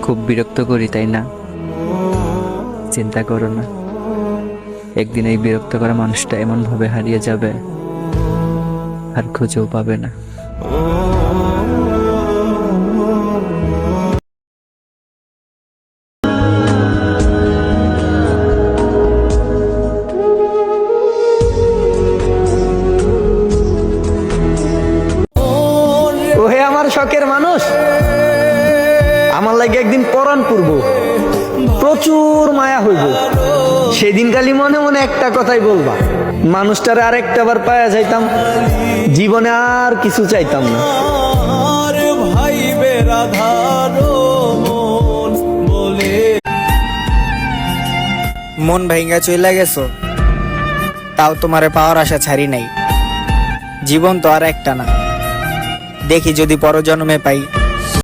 খুব বিরক্ত করি, তাই না? চিন্তা করো না, একদিন এই বিরক্ত করা মানুষটা এমন ভাবে হারিয়ে যাবে আর খুঁজেও পাবে না। ওহে আমার শখের মানুষ, আমার লাগে একদিন পরাণ পূর্ব প্রচুর মায়া হইব। সেদিন খালি মনে মনে একটা কথাই বলবা, মানুষটারে আর একটা বার পায়া যাইতাম, জীবনে আর কিছু চাইতাম না। মন ভাইঙ্গা চইলা গেছো, তাও তোমারে পাওয়ার আশা ছাড়ি নাই। জীবন তো আর একটা না, দেখি যদি পরজন্মে পাই।